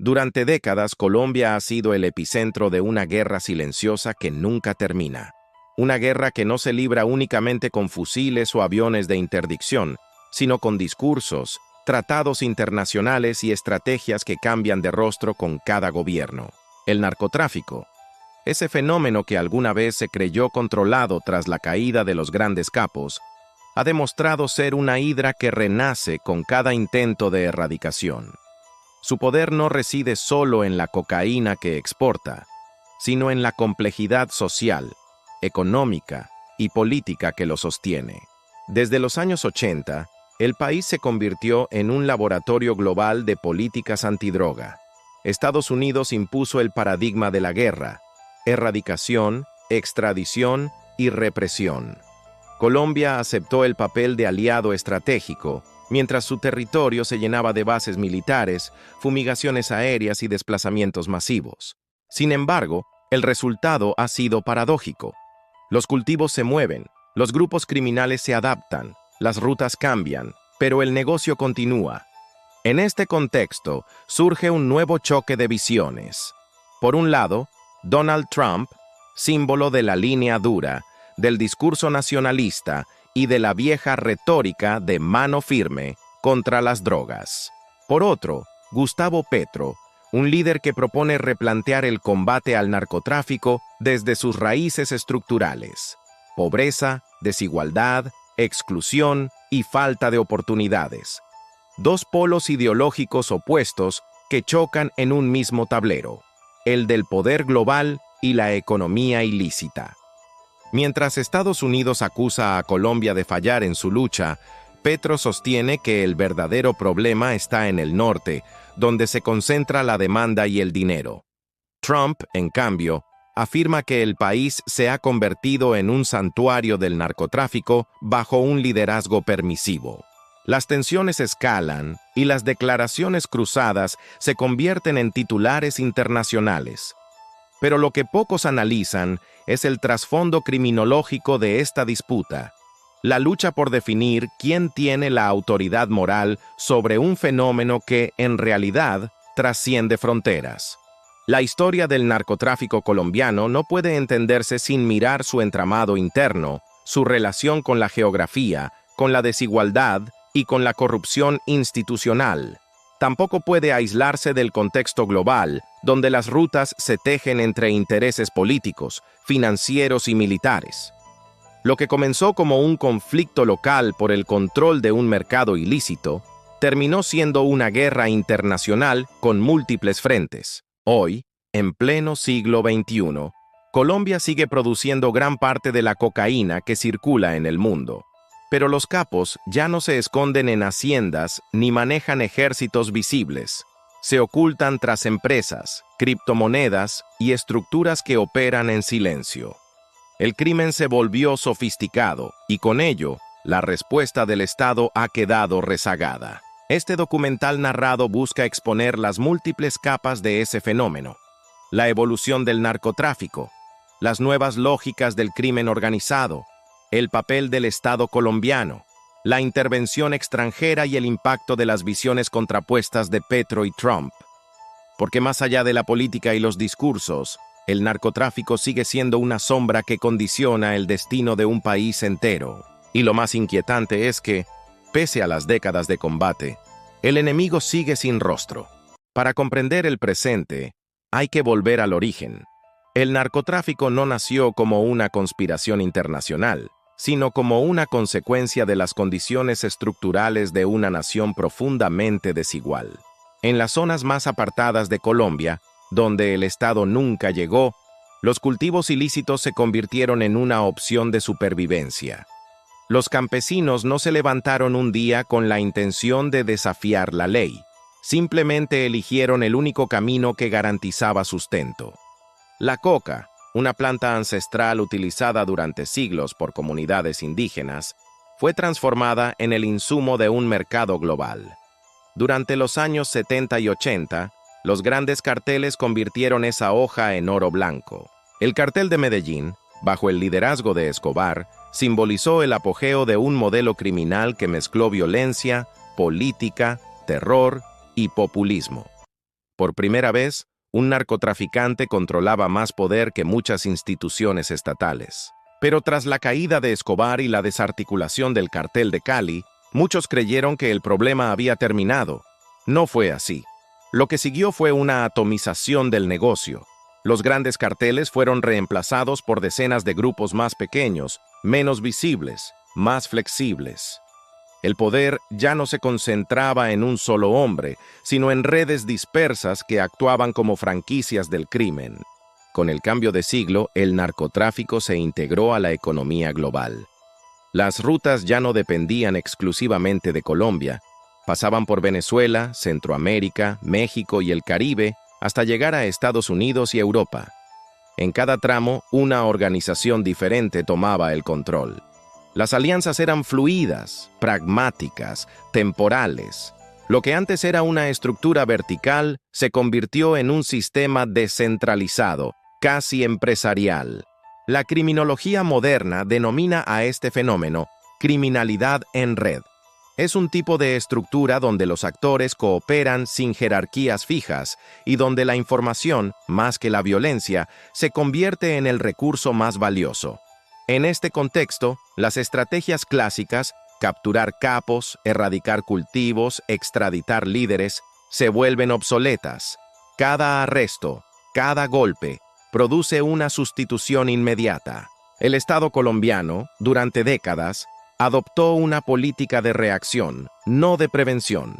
Durante décadas, Colombia ha sido el epicentro de una guerra silenciosa que nunca termina. Una guerra que no se libra únicamente con fusiles o aviones de interdicción, sino con discursos, tratados internacionales y estrategias que cambian de rostro con cada gobierno. El narcotráfico, ese fenómeno que alguna vez se creyó controlado tras la caída de los grandes capos, ha demostrado ser una hidra que renace con cada intento de erradicación. Su poder no reside solo en la cocaína que exporta, sino en la complejidad social, económica y política que lo sostiene. Desde los años 80, el país se convirtió en un laboratorio global de políticas antidroga. Estados Unidos impuso el paradigma de la guerra, erradicación, extradición y represión. Colombia aceptó el papel de aliado estratégico, mientras su territorio se llenaba de bases militares, fumigaciones aéreas y desplazamientos masivos. Sin embargo, el resultado ha sido paradójico. Los cultivos se mueven, los grupos criminales se adaptan, las rutas cambian, pero el negocio continúa. En este contexto, surge un nuevo choque de visiones. Por un lado, Donald Trump, símbolo de la línea dura, del discurso nacionalista y de la vieja retórica de mano firme contra las drogas. Por otro, Gustavo Petro, un líder que propone replantear el combate al narcotráfico desde sus raíces estructurales: pobreza, desigualdad, exclusión y falta de oportunidades. Dos polos ideológicos opuestos que chocan en un mismo tablero: el del poder global y la economía ilícita. Mientras Estados Unidos acusa a Colombia de fallar en su lucha, Petro sostiene que el verdadero problema está en el norte, donde se concentra la demanda y el dinero. Trump, en cambio, afirma que el país se ha convertido en un santuario del narcotráfico bajo un liderazgo permisivo. Las tensiones escalan y las declaraciones cruzadas se convierten en titulares internacionales. Pero lo que pocos analizan es el trasfondo criminológico de esta disputa, la lucha por definir quién tiene la autoridad moral sobre un fenómeno que, en realidad, trasciende fronteras. La historia del narcotráfico colombiano no puede entenderse sin mirar su entramado interno, su relación con la geografía, con la desigualdad y con la corrupción institucional. Tampoco puede aislarse del contexto global, donde las rutas se tejen entre intereses políticos, financieros y militares. Lo que comenzó como un conflicto local por el control de un mercado ilícito, terminó siendo una guerra internacional con múltiples frentes. Hoy, en pleno siglo XXI, Colombia sigue produciendo gran parte de la cocaína que circula en el mundo. Pero los capos ya no se esconden en haciendas ni manejan ejércitos visibles. Se ocultan tras empresas, criptomonedas y estructuras que operan en silencio. El crimen se volvió sofisticado y con ello, la respuesta del Estado ha quedado rezagada. Este documental narrado busca exponer las múltiples capas de ese fenómeno: la evolución del narcotráfico, las nuevas lógicas del crimen organizado, el papel del Estado colombiano, la intervención extranjera y el impacto de las visiones contrapuestas de Petro y Trump. Porque más allá de la política y los discursos, el narcotráfico sigue siendo una sombra que condiciona el destino de un país entero. Y lo más inquietante es que, pese a las décadas de combate, el enemigo sigue sin rostro. Para comprender el presente, hay que volver al origen. El narcotráfico no nació como una conspiración internacional, sino como una consecuencia de las condiciones estructurales de una nación profundamente desigual. En las zonas más apartadas de Colombia, donde el Estado nunca llegó, los cultivos ilícitos se convirtieron en una opción de supervivencia. Los campesinos no se levantaron un día con la intención de desafiar la ley, simplemente eligieron el único camino que garantizaba sustento. La coca, una planta ancestral utilizada durante siglos por comunidades indígenas, fue transformada en el insumo de un mercado global. Durante los años 70 y 80, los grandes carteles convirtieron esa hoja en oro blanco. El cartel de Medellín, bajo el liderazgo de Escobar, simbolizó el apogeo de un modelo criminal que mezcló violencia, política, terror y populismo. Por primera vez, un narcotraficante controlaba más poder que muchas instituciones estatales. Pero tras la caída de Escobar y la desarticulación del cartel de Cali, muchos creyeron que el problema había terminado. No fue así. Lo que siguió fue una atomización del negocio. Los grandes carteles fueron reemplazados por decenas de grupos más pequeños, menos visibles, más flexibles. El poder ya no se concentraba en un solo hombre, sino en redes dispersas que actuaban como franquicias del crimen. Con el cambio de siglo, el narcotráfico se integró a la economía global. Las rutas ya no dependían exclusivamente de Colombia, pasaban por Venezuela, Centroamérica, México y el Caribe, hasta llegar a Estados Unidos y Europa. En cada tramo, una organización diferente tomaba el control. Las alianzas eran fluidas, pragmáticas, temporales. Lo que antes era una estructura vertical se convirtió en un sistema descentralizado, casi empresarial. La criminología moderna denomina a este fenómeno criminalidad en red. Es un tipo de estructura donde los actores cooperan sin jerarquías fijas y donde la información, más que la violencia, se convierte en el recurso más valioso. En este contexto, las estrategias clásicas, capturar capos, erradicar cultivos, extraditar líderes, se vuelven obsoletas. Cada arresto, cada golpe, produce una sustitución inmediata. El Estado colombiano, durante décadas, adoptó una política de reacción, no de prevención.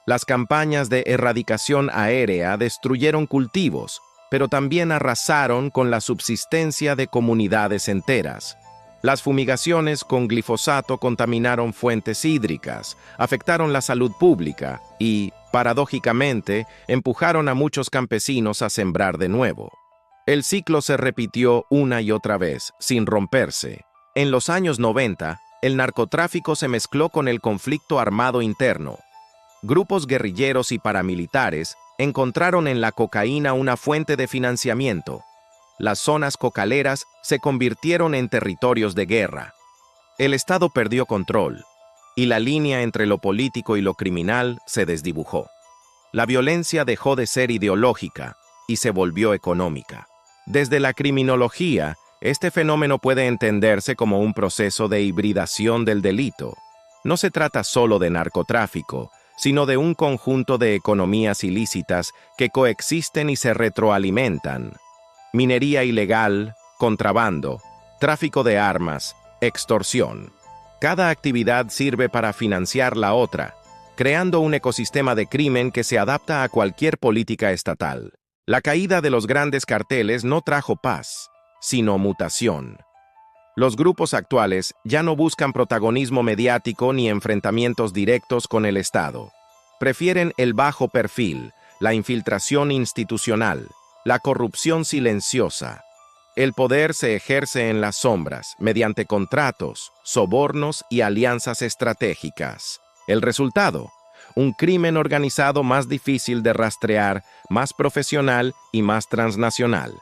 Las campañas de erradicación aérea destruyeron cultivos, pero también arrasaron con la subsistencia de comunidades enteras. Las fumigaciones con glifosato contaminaron fuentes hídricas, afectaron la salud pública y, paradójicamente, empujaron a muchos campesinos a sembrar de nuevo. El ciclo se repitió una y otra vez, sin romperse. En los años 90, el narcotráfico se mezcló con el conflicto armado interno. Grupos guerrilleros y paramilitares encontraron en la cocaína una fuente de financiamiento. Las zonas cocaleras se convirtieron en territorios de guerra. El Estado perdió control, y la línea entre lo político y lo criminal se desdibujó. La violencia dejó de ser ideológica y se volvió económica. Desde la criminología, este fenómeno puede entenderse como un proceso de hibridación del delito. No se trata solo de narcotráfico, sino de un conjunto de economías ilícitas que coexisten y se retroalimentan. Minería ilegal, contrabando, tráfico de armas, extorsión. Cada actividad sirve para financiar la otra, creando un ecosistema de crimen que se adapta a cualquier política estatal. La caída de los grandes carteles no trajo paz, sino mutación. Los grupos actuales ya no buscan protagonismo mediático ni enfrentamientos directos con el Estado. Prefieren el bajo perfil, la infiltración institucional, la corrupción silenciosa. El poder se ejerce en las sombras, mediante contratos, sobornos y alianzas estratégicas. El resultado: un crimen organizado más difícil de rastrear, más profesional y más transnacional.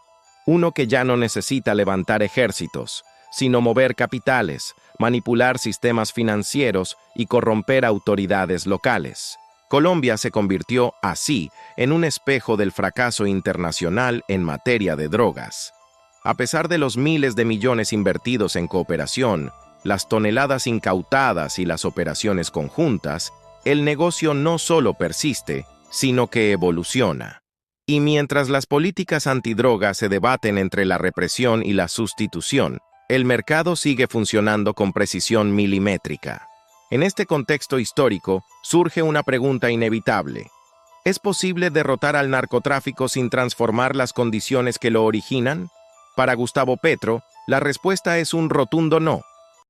Uno que ya no necesita levantar ejércitos, sino mover capitales, manipular sistemas financieros y corromper autoridades locales. Colombia se convirtió, así, en un espejo del fracaso internacional en materia de drogas. A pesar de los miles de millones invertidos en cooperación, las toneladas incautadas y las operaciones conjuntas, el negocio no solo persiste, sino que evoluciona. Y mientras las políticas antidrogas se debaten entre la represión y la sustitución, el mercado sigue funcionando con precisión milimétrica. En este contexto histórico, surge una pregunta inevitable. ¿Es posible derrotar al narcotráfico sin transformar las condiciones que lo originan? Para Gustavo Petro, la respuesta es un rotundo no.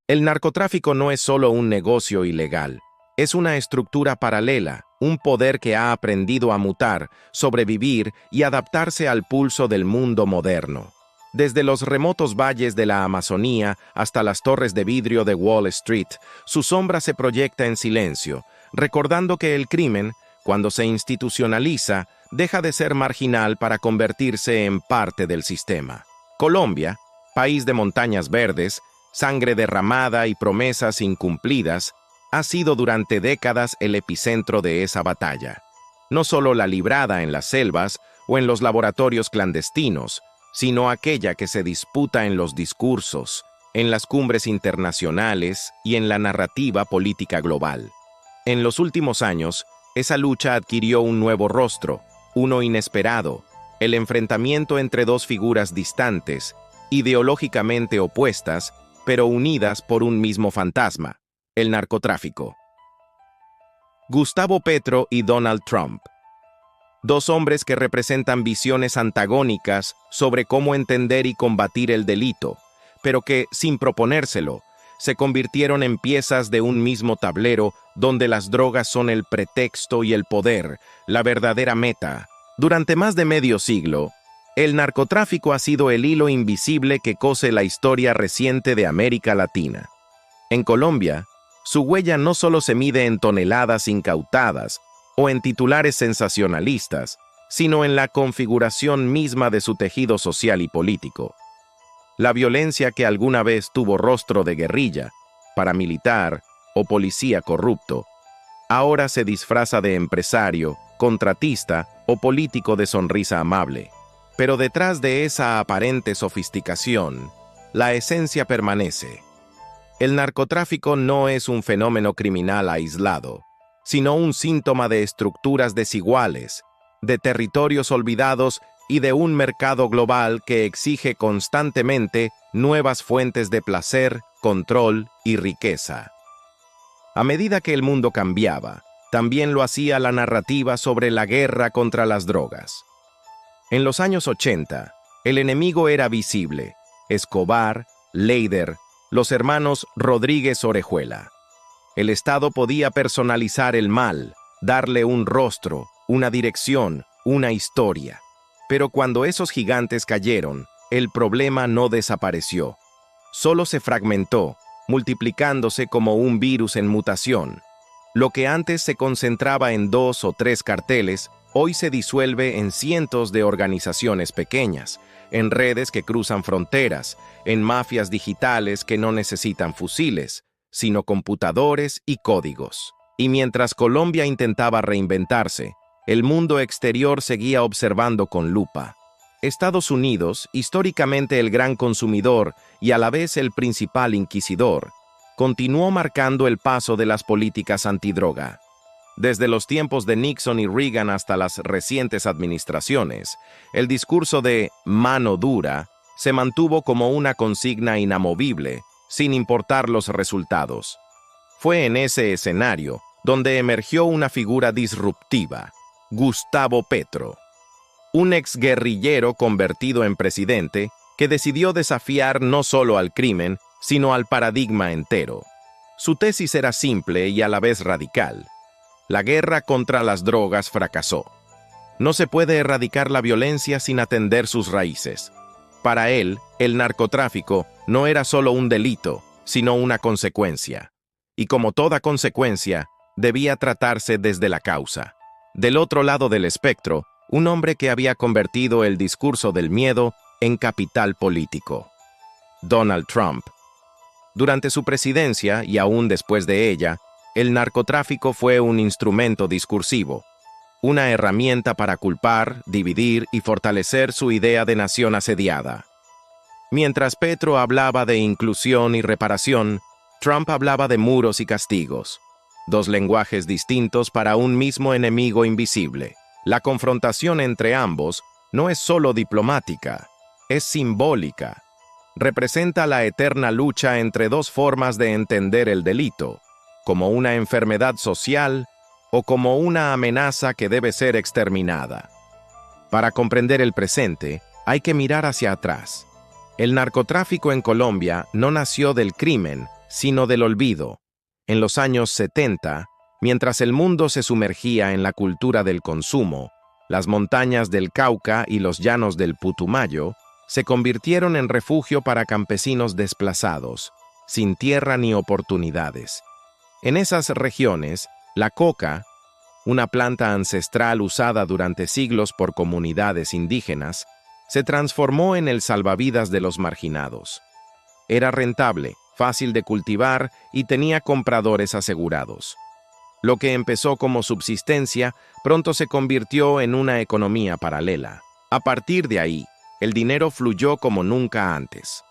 El narcotráfico no es solo un negocio ilegal. Es una estructura paralela, un poder que ha aprendido a mutar, sobrevivir y adaptarse al pulso del mundo moderno. Desde los remotos valles de la Amazonía hasta las torres de vidrio de Wall Street, su sombra se proyecta en silencio, recordando que el crimen, cuando se institucionaliza, deja de ser marginal para convertirse en parte del sistema. Colombia, país de montañas verdes, sangre derramada y promesas incumplidas, ha sido durante décadas el epicentro de esa batalla. no solo la librada en las selvas o en los laboratorios clandestinos, sino aquella que se disputa en los discursos, en las cumbres internacionales y en la narrativa política global. En los últimos años, esa lucha adquirió un nuevo rostro, uno inesperado, el enfrentamiento entre dos figuras distantes, ideológicamente opuestas, pero unidas por un mismo fantasma, el narcotráfico. Gustavo Petro y Donald Trump. Dos hombres que representan visiones antagónicas sobre cómo entender y combatir el delito, pero que, sin proponérselo, se convirtieron en piezas de un mismo tablero donde las drogas son el pretexto y el poder, la verdadera meta. Durante más de medio siglo, el narcotráfico ha sido el hilo invisible que cose la historia reciente de América Latina. En Colombia, su huella no solo se mide en toneladas incautadas o en titulares sensacionalistas, sino en la configuración misma de su tejido social y político. La violencia que alguna vez tuvo rostro de guerrilla, paramilitar o policía corrupto, ahora se disfraza de empresario, contratista o político de sonrisa amable. Pero detrás de esa aparente sofisticación, la esencia permanece. El narcotráfico no es un fenómeno criminal aislado, sino un síntoma de estructuras desiguales, de territorios olvidados y de un mercado global que exige constantemente nuevas fuentes de placer, control y riqueza. A medida que el mundo cambiaba, también lo hacía la narrativa sobre la guerra contra las drogas. En los años 80, el enemigo era visible: Escobar, Leider, los hermanos Rodríguez Orejuela. El Estado podía personalizar el mal, darle un rostro, una dirección, una historia. Pero cuando esos gigantes cayeron, el problema no desapareció. Solo se fragmentó, multiplicándose como un virus en mutación. Lo que antes se concentraba en 2 o 3 carteles, hoy se disuelve en cientos de organizaciones pequeñas, en redes que cruzan fronteras, en mafias digitales que no necesitan fusiles, sino computadores y códigos. Y mientras Colombia intentaba reinventarse, el mundo exterior seguía observando con lupa. Estados Unidos, históricamente el gran consumidor y a la vez el principal inquisidor, continuó marcando el paso de las políticas antidroga. Desde los tiempos de Nixon y Reagan hasta las recientes administraciones, el discurso de mano dura se mantuvo como una consigna inamovible, sin importar los resultados. Fue en ese escenario donde emergió una figura disruptiva: Gustavo Petro, un exguerrillero convertido en presidente que decidió desafiar no solo al crimen, sino al paradigma entero. Su tesis era simple y a la vez radical: la guerra contra las drogas fracasó. No se puede erradicar la violencia sin atender sus raíces. Para él, el narcotráfico no era solo un delito, sino una consecuencia. Y como toda consecuencia, debía tratarse desde la causa. Del otro lado del espectro, un hombre que había convertido el discurso del miedo en capital político: Donald Trump. Durante su presidencia, y aún después de ella, el narcotráfico fue un instrumento discursivo, una herramienta para culpar, dividir y fortalecer su idea de nación asediada. Mientras Petro hablaba de inclusión y reparación, Trump hablaba de muros y castigos, dos lenguajes distintos para un mismo enemigo invisible. La confrontación entre ambos no es solo diplomática, es simbólica. Representa la eterna lucha entre dos formas de entender el delito, como una enfermedad social o como una amenaza que debe ser exterminada. Para comprender el presente, hay que mirar hacia atrás. El narcotráfico en Colombia no nació del crimen, sino del olvido. En los años 70, mientras el mundo se sumergía en la cultura del consumo, las montañas del Cauca y los llanos del Putumayo se convirtieron en refugio para campesinos desplazados, sin tierra ni oportunidades. En esas regiones, la coca, una planta ancestral usada durante siglos por comunidades indígenas, se transformó en el salvavidas de los marginados. Era rentable, fácil de cultivar y tenía compradores asegurados. Lo que empezó como subsistencia pronto se convirtió en una economía paralela. A partir de ahí, el dinero fluyó como nunca antes.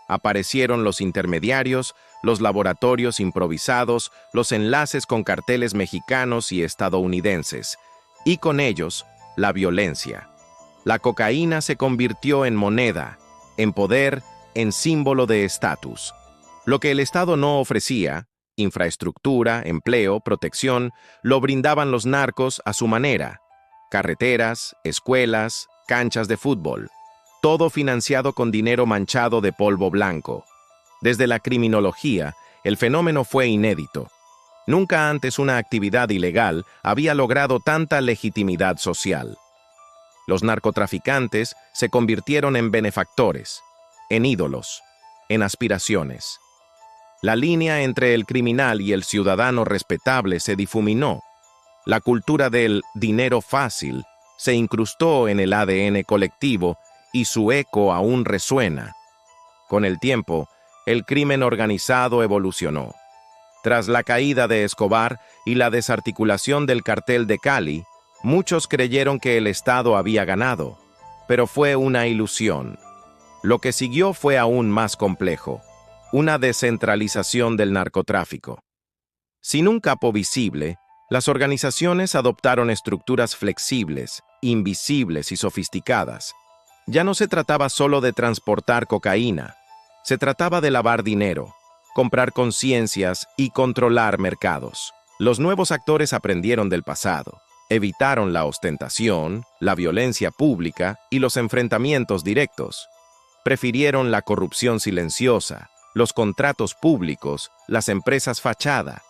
Aparecieron los intermediarios, los laboratorios improvisados, los enlaces con carteles mexicanos y estadounidenses, y con ellos, la violencia. La cocaína se convirtió en moneda, en poder, en símbolo de estatus. Lo que el Estado no ofrecía, infraestructura, empleo, protección, lo brindaban los narcos a su manera. Carreteras, escuelas, canchas de fútbol. Todo financiado con dinero manchado de polvo blanco. Desde la criminología, el fenómeno fue inédito. Nunca antes una actividad ilegal había logrado tanta legitimidad social. Los narcotraficantes se convirtieron en benefactores, en ídolos, en aspiraciones. La línea entre el criminal y el ciudadano respetable se difuminó. La cultura del dinero fácil se incrustó en el ADN colectivo y su eco aún resuena. Con el tiempo, el crimen organizado evolucionó. Tras la caída de Escobar y la desarticulación del cartel de Cali, muchos creyeron que el Estado había ganado, pero fue una ilusión. Lo que siguió fue aún más complejo, una descentralización del narcotráfico. Sin un capo visible, las organizaciones adoptaron estructuras flexibles, invisibles y sofisticadas. Ya no se trataba solo de transportar cocaína, se trataba de lavar dinero, comprar conciencias y controlar mercados. Los nuevos actores aprendieron del pasado, evitaron la ostentación, la violencia pública y los enfrentamientos directos. Prefirieron la corrupción silenciosa, los contratos públicos, las empresas fachada.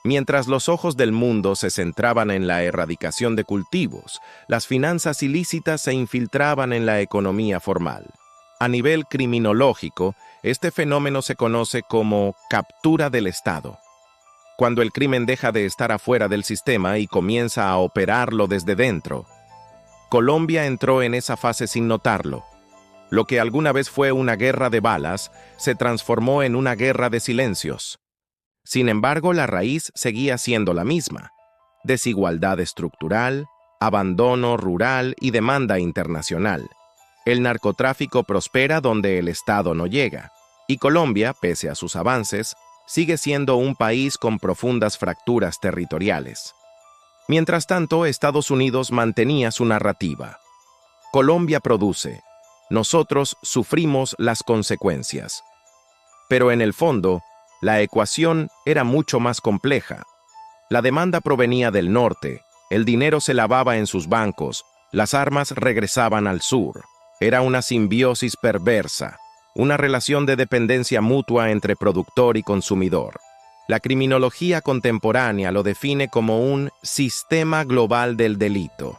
Mientras los ojos del mundo se centraban en la erradicación de cultivos, las finanzas ilícitas se infiltraban en la economía formal. A nivel criminológico, este fenómeno se conoce como captura del Estado. Cuando el crimen deja de estar afuera del sistema y comienza a operarlo desde dentro. Colombia entró en esa fase sin notarlo. Lo que alguna vez fue una guerra de balas se transformó en una guerra de silencios. Sin embargo, la raíz seguía siendo la misma: desigualdad estructural, abandono rural y demanda internacional. El narcotráfico prospera donde el Estado no llega, y Colombia, pese a sus avances, sigue siendo un país con profundas fracturas territoriales. Mientras tanto, Estados Unidos mantenía su narrativa. Colombia produce, nosotros sufrimos las consecuencias. Pero en el fondo, la ecuación era mucho más compleja. La demanda provenía del norte, el dinero se lavaba en sus bancos, las armas regresaban al sur. Era una simbiosis perversa, una relación de dependencia mutua entre productor y consumidor. La criminología contemporánea lo define como un sistema global del delito.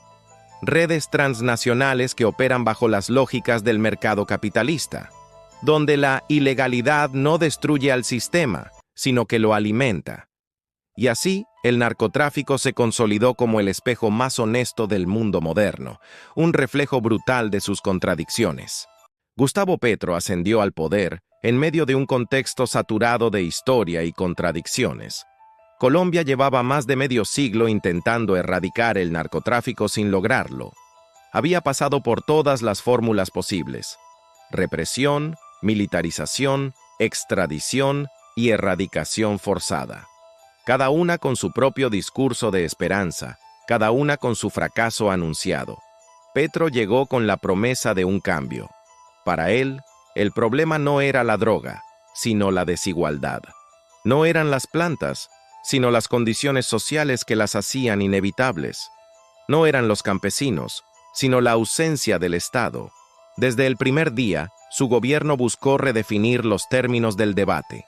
Redes transnacionales que operan bajo las lógicas del mercado capitalista, donde la ilegalidad no destruye al sistema, sino que lo alimenta. Y así, el narcotráfico se consolidó como el espejo más honesto del mundo moderno, un reflejo brutal de sus contradicciones. Gustavo Petro ascendió al poder en medio de un contexto saturado de historia y contradicciones. Colombia llevaba más de medio siglo intentando erradicar el narcotráfico sin lograrlo. Había pasado por todas las fórmulas posibles: represión, militarización, extradición y erradicación forzada. Cada una con su propio discurso de esperanza, cada una con su fracaso anunciado. Petro llegó con la promesa de un cambio. Para él, el problema no era la droga, sino la desigualdad. No eran las plantas, sino las condiciones sociales que las hacían inevitables. No eran los campesinos, sino la ausencia del Estado. Desde el primer día, su gobierno buscó redefinir los términos del debate.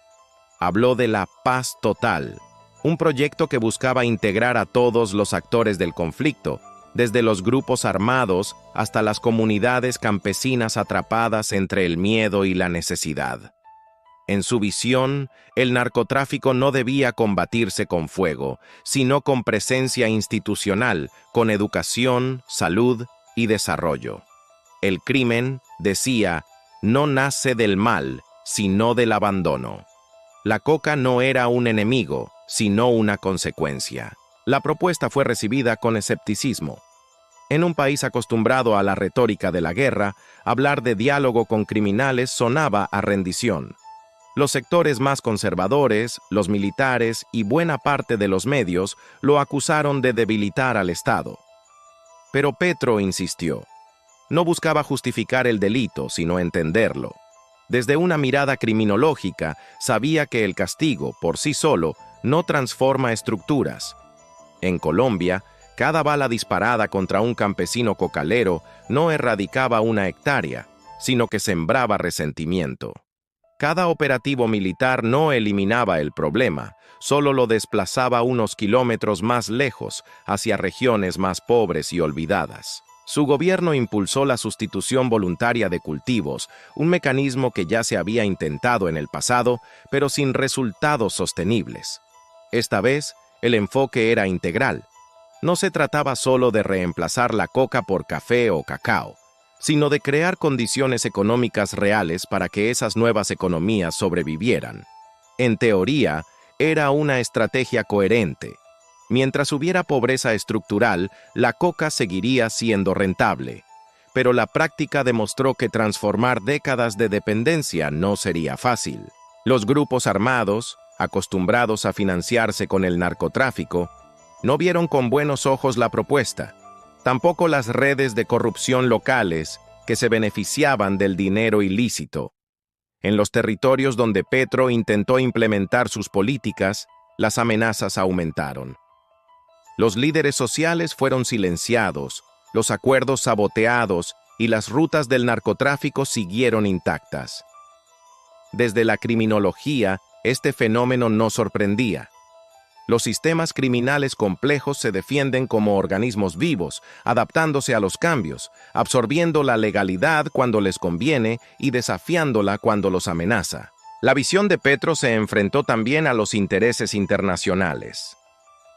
Habló de la paz total, un proyecto que buscaba integrar a todos los actores del conflicto, desde los grupos armados hasta las comunidades campesinas atrapadas entre el miedo y la necesidad. En su visión, el narcotráfico no debía combatirse con fuego, sino con presencia institucional, con educación, salud y desarrollo. El crimen, decía, no nace del mal, sino del abandono. La coca no era un enemigo, sino una consecuencia. La propuesta fue recibida con escepticismo. En un país acostumbrado a la retórica de la guerra, hablar de diálogo con criminales sonaba a rendición. Los sectores más conservadores, los militares y buena parte de los medios lo acusaron de debilitar al Estado. Pero Petro insistió. No buscaba justificar el delito, sino entenderlo. Desde una mirada criminológica, sabía que el castigo, por sí solo, no transforma estructuras. En Colombia, cada bala disparada contra un campesino cocalero no erradicaba una hectárea, sino que sembraba resentimiento. Cada operativo militar no eliminaba el problema, solo lo desplazaba unos kilómetros más lejos, hacia regiones más pobres y olvidadas. Su gobierno impulsó la sustitución voluntaria de cultivos, un mecanismo que ya se había intentado en el pasado, pero sin resultados sostenibles. Esta vez, el enfoque era integral. No se trataba solo de reemplazar la coca por café o cacao, sino de crear condiciones económicas reales para que esas nuevas economías sobrevivieran. En teoría, era una estrategia coherente. Mientras hubiera pobreza estructural, la coca seguiría siendo rentable. Pero la práctica demostró que transformar décadas de dependencia no sería fácil. Los grupos armados, acostumbrados a financiarse con el narcotráfico, no vieron con buenos ojos la propuesta, tampoco las redes de corrupción locales que se beneficiaban del dinero ilícito. En los territorios donde Petro intentó implementar sus políticas, las amenazas aumentaron. Los líderes sociales fueron silenciados, los acuerdos saboteados y las rutas del narcotráfico siguieron intactas. Desde la criminología, este fenómeno no sorprendía. Los sistemas criminales complejos se defienden como organismos vivos, adaptándose a los cambios, absorbiendo la legalidad cuando les conviene y desafiándola cuando los amenaza. La visión de Petro se enfrentó también a los intereses internacionales.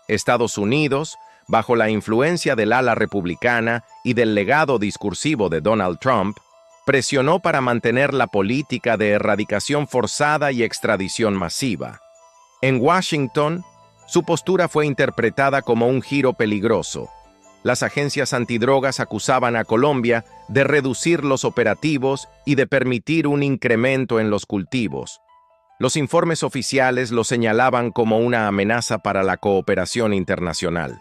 Estados Unidos, bajo la influencia del ala republicana y del legado discursivo de Donald Trump, presionó para mantener la política de erradicación forzada y extradición masiva. En Washington, su postura fue interpretada como un giro peligroso. Las agencias antidrogas acusaban a Colombia de reducir los operativos y de permitir un incremento en los cultivos. Los informes oficiales lo señalaban como una amenaza para la cooperación internacional.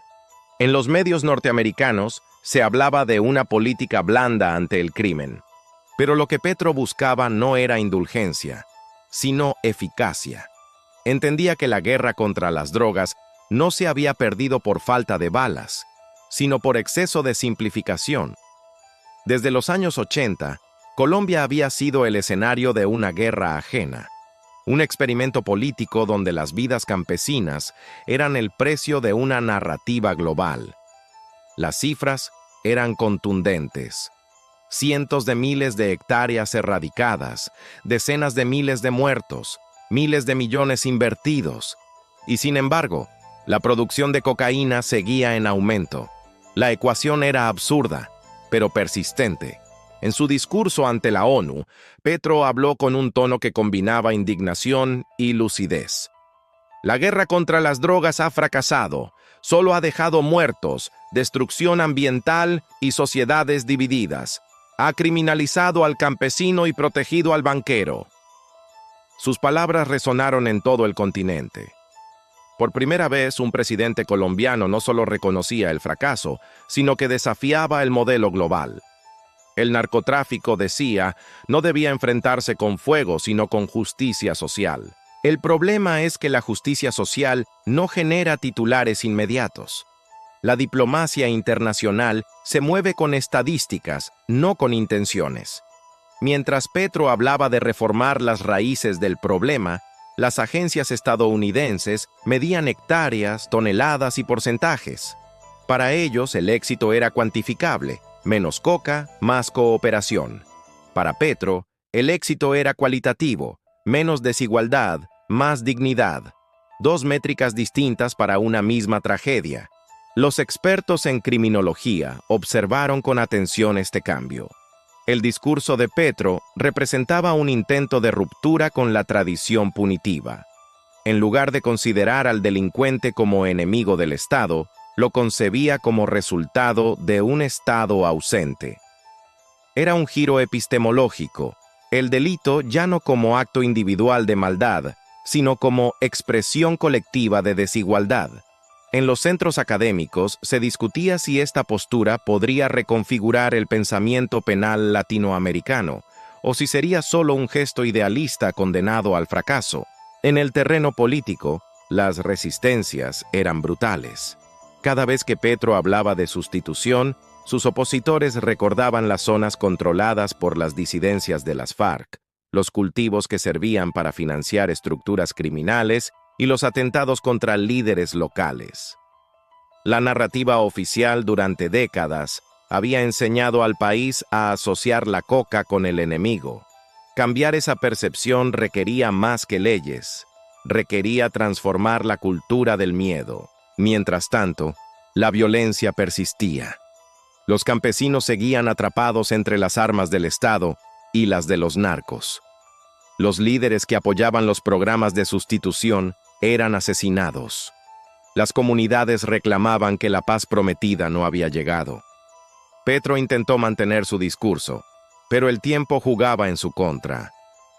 En los medios norteamericanos se hablaba de una política blanda ante el crimen. Pero lo que Petro buscaba no era indulgencia, sino eficacia. Entendía que la guerra contra las drogas no se había perdido por falta de balas, sino por exceso de simplificación. Desde los años 80, Colombia había sido el escenario de una guerra ajena, un experimento político donde las vidas campesinas eran el precio de una narrativa global. Las cifras eran contundentes. Cientos de miles de hectáreas erradicadas, decenas de miles de muertos, miles de millones invertidos. Y sin embargo, la producción de cocaína seguía en aumento. La ecuación era absurda, pero persistente. En su discurso ante la ONU, Petro habló con un tono que combinaba indignación y lucidez. La guerra contra las drogas ha fracasado, solo ha dejado muertos, destrucción ambiental y sociedades divididas. Ha criminalizado al campesino y protegido al banquero. Sus palabras resonaron en todo el continente. Por primera vez, un presidente colombiano no solo reconocía el fracaso, sino que desafiaba el modelo global. El narcotráfico, decía, no debía enfrentarse con fuego, sino con justicia social. El problema es que la justicia social no genera titulares inmediatos. La diplomacia internacional se mueve con estadísticas, no con intenciones. Mientras Petro hablaba de reformar las raíces del problema, las agencias estadounidenses medían hectáreas, toneladas y porcentajes. Para ellos, el éxito era cuantificable: menos coca, más cooperación. Para Petro, el éxito era cualitativo: menos desigualdad, más dignidad. Dos métricas distintas para una misma tragedia. Los expertos en criminología observaron con atención este cambio. El discurso de Petro representaba un intento de ruptura con la tradición punitiva. En lugar de considerar al delincuente como enemigo del Estado, lo concebía como resultado de un Estado ausente. Era un giro epistemológico, el delito ya no como acto individual de maldad, sino como expresión colectiva de desigualdad. En los centros académicos se discutía si esta postura podría reconfigurar el pensamiento penal latinoamericano, o si sería solo un gesto idealista condenado al fracaso. En el terreno político, las resistencias eran brutales. Cada vez que Petro hablaba de sustitución, sus opositores recordaban las zonas controladas por las disidencias de las FARC, los cultivos que servían para financiar estructuras criminales y los atentados contra líderes locales. La narrativa oficial durante décadas había enseñado al país a asociar la coca con el enemigo. Cambiar esa percepción requería más que leyes, requería transformar la cultura del miedo. Mientras tanto, la violencia persistía. Los campesinos seguían atrapados entre las armas del Estado y las de los narcos. Los líderes que apoyaban los programas de sustitución eran asesinados. Las comunidades reclamaban que la paz prometida no había llegado. Petro intentó mantener su discurso, pero el tiempo jugaba en su contra.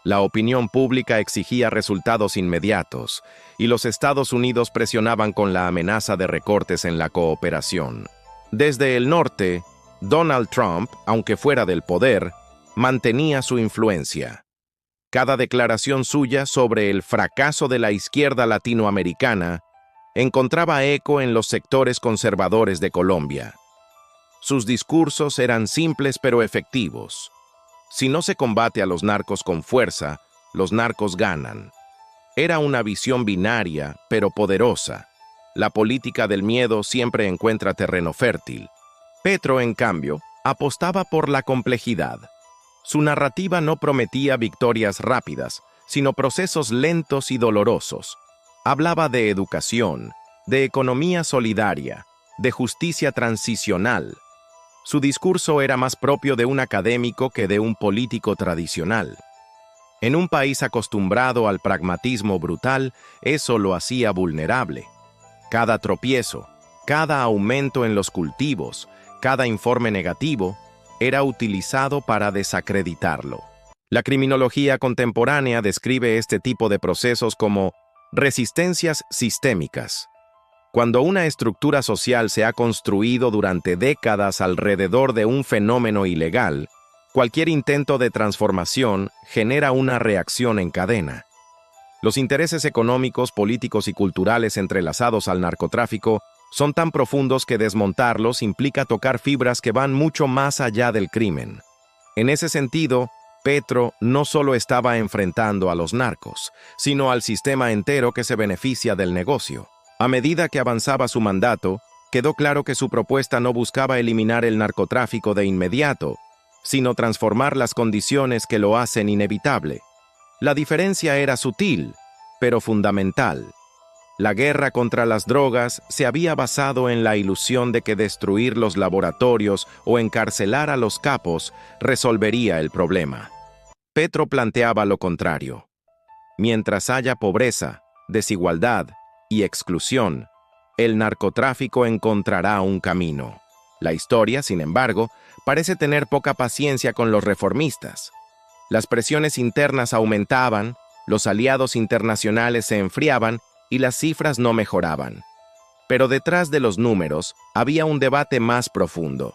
La opinión pública exigía resultados inmediatos, y los Estados Unidos presionaban con la amenaza de recortes en la cooperación. Desde el norte, Donald Trump, aunque fuera del poder, mantenía su influencia. Cada declaración suya sobre el fracaso de la izquierda latinoamericana encontraba eco en los sectores conservadores de Colombia. Sus discursos eran simples pero efectivos. Si no se combate a los narcos con fuerza, los narcos ganan. Era una visión binaria, pero poderosa. La política del miedo siempre encuentra terreno fértil. Petro, en cambio, apostaba por la complejidad. Su narrativa no prometía victorias rápidas, sino procesos lentos y dolorosos. Hablaba de educación, de economía solidaria, de justicia transicional. Su discurso era más propio de un académico que de un político tradicional. En un país acostumbrado al pragmatismo brutal, eso lo hacía vulnerable. Cada tropiezo, cada aumento en los cultivos, cada informe negativo, era utilizado para desacreditarlo. La criminología contemporánea describe este tipo de procesos como resistencias sistémicas. Cuando una estructura social se ha construido durante décadas alrededor de un fenómeno ilegal, cualquier intento de transformación genera una reacción en cadena. Los intereses económicos, políticos y culturales entrelazados al narcotráfico son tan profundos que desmontarlos implica tocar fibras que van mucho más allá del crimen. En ese sentido, Petro no solo estaba enfrentando a los narcos, sino al sistema entero que se beneficia del negocio. A medida que avanzaba su mandato, quedó claro que su propuesta no buscaba eliminar el narcotráfico de inmediato, sino transformar las condiciones que lo hacen inevitable. La diferencia era sutil, pero fundamental. La guerra contra las drogas se había basado en la ilusión de que destruir los laboratorios o encarcelar a los capos resolvería el problema. Petro planteaba lo contrario. Mientras haya pobreza, desigualdad y exclusión, el narcotráfico encontrará un camino. La historia, sin embargo, parece tener poca paciencia con los reformistas. Las presiones internas aumentaban, los aliados internacionales se enfriaban y las cifras no mejoraban. Pero detrás de los números había un debate más profundo.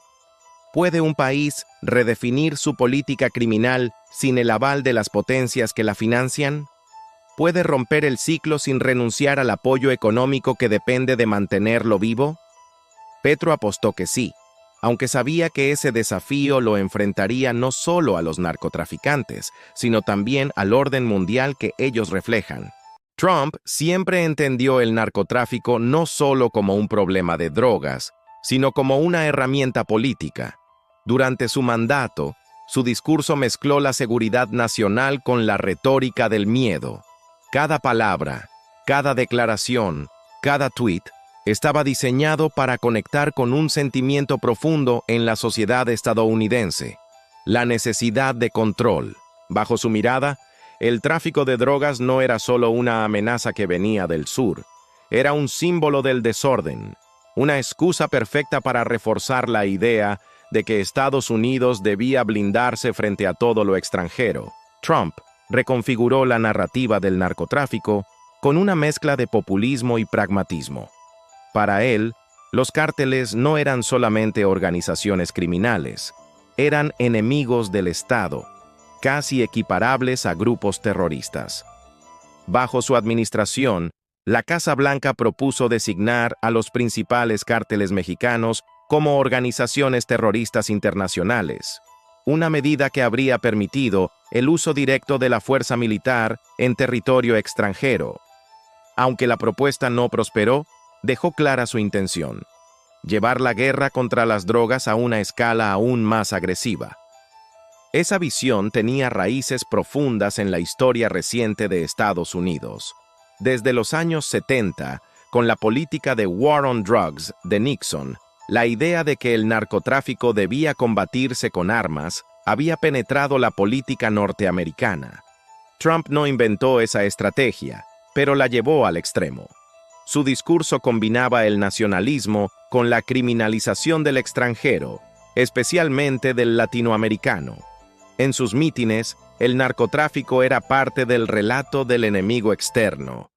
¿Puede un país redefinir su política criminal sin el aval de las potencias que la financian? ¿Puede romper el ciclo sin renunciar al apoyo económico que depende de mantenerlo vivo? Petro apostó que sí, aunque sabía que ese desafío lo enfrentaría no solo a los narcotraficantes, sino también al orden mundial que ellos reflejan. Trump siempre entendió el narcotráfico no solo como un problema de drogas, sino como una herramienta política. Durante su mandato, su discurso mezcló la seguridad nacional con la retórica del miedo. Cada palabra, cada declaración, cada tuit estaba diseñado para conectar con un sentimiento profundo en la sociedad estadounidense: la necesidad de control. Bajo su mirada, el tráfico de drogas no era solo una amenaza que venía del sur, era un símbolo del desorden, una excusa perfecta para reforzar la idea de que Estados Unidos debía blindarse frente a todo lo extranjero. Trump reconfiguró la narrativa del narcotráfico con una mezcla de populismo y pragmatismo. Para él, los cárteles no eran solamente organizaciones criminales, eran enemigos del Estado, casi equiparables a grupos terroristas. Bajo su administración, la Casa Blanca propuso designar a los principales cárteles mexicanos como organizaciones terroristas internacionales, una medida que habría permitido el uso directo de la fuerza militar en territorio extranjero. Aunque la propuesta no prosperó, dejó clara su intención: llevar la guerra contra las drogas a una escala aún más agresiva. Esa visión tenía raíces profundas en la historia reciente de Estados Unidos. Desde los años 70, con la política de War on Drugs de Nixon, la idea de que el narcotráfico debía combatirse con armas había penetrado la política norteamericana. Trump no inventó esa estrategia, pero la llevó al extremo. Su discurso combinaba el nacionalismo con la criminalización del extranjero, especialmente del latinoamericano. En sus mítines, el narcotráfico era parte del relato del enemigo externo,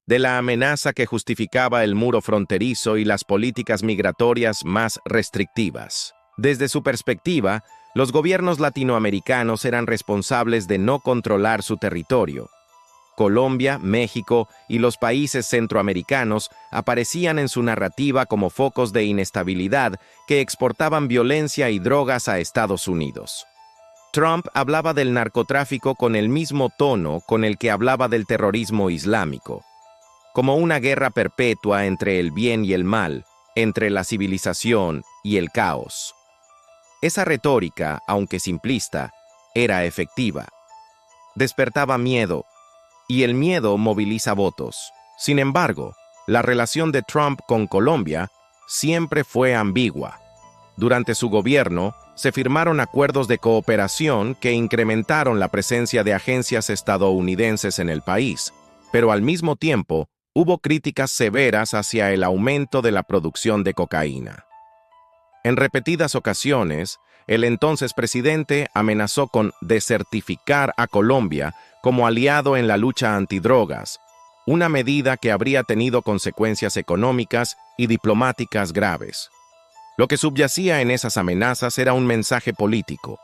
de la amenaza que justificaba el muro fronterizo y las políticas migratorias más restrictivas. Desde su perspectiva, los gobiernos latinoamericanos eran responsables de no controlar su territorio. Colombia, México y los países centroamericanos aparecían en su narrativa como focos de inestabilidad que exportaban violencia y drogas a Estados Unidos. Trump hablaba del narcotráfico con el mismo tono con el que hablaba del terrorismo islámico, como una guerra perpetua entre el bien y el mal, entre la civilización y el caos. Esa retórica, aunque simplista, era efectiva. Despertaba miedo, y el miedo moviliza votos. Sin embargo, la relación de Trump con Colombia siempre fue ambigua. Durante su gobierno, se firmaron acuerdos de cooperación que incrementaron la presencia de agencias estadounidenses en el país, pero al mismo tiempo hubo críticas severas hacia el aumento de la producción de cocaína. En repetidas ocasiones, el entonces presidente amenazó con desertificar a Colombia como aliado en la lucha antidrogas, una medida que habría tenido consecuencias económicas y diplomáticas graves. Lo que subyacía en esas amenazas era un mensaje político.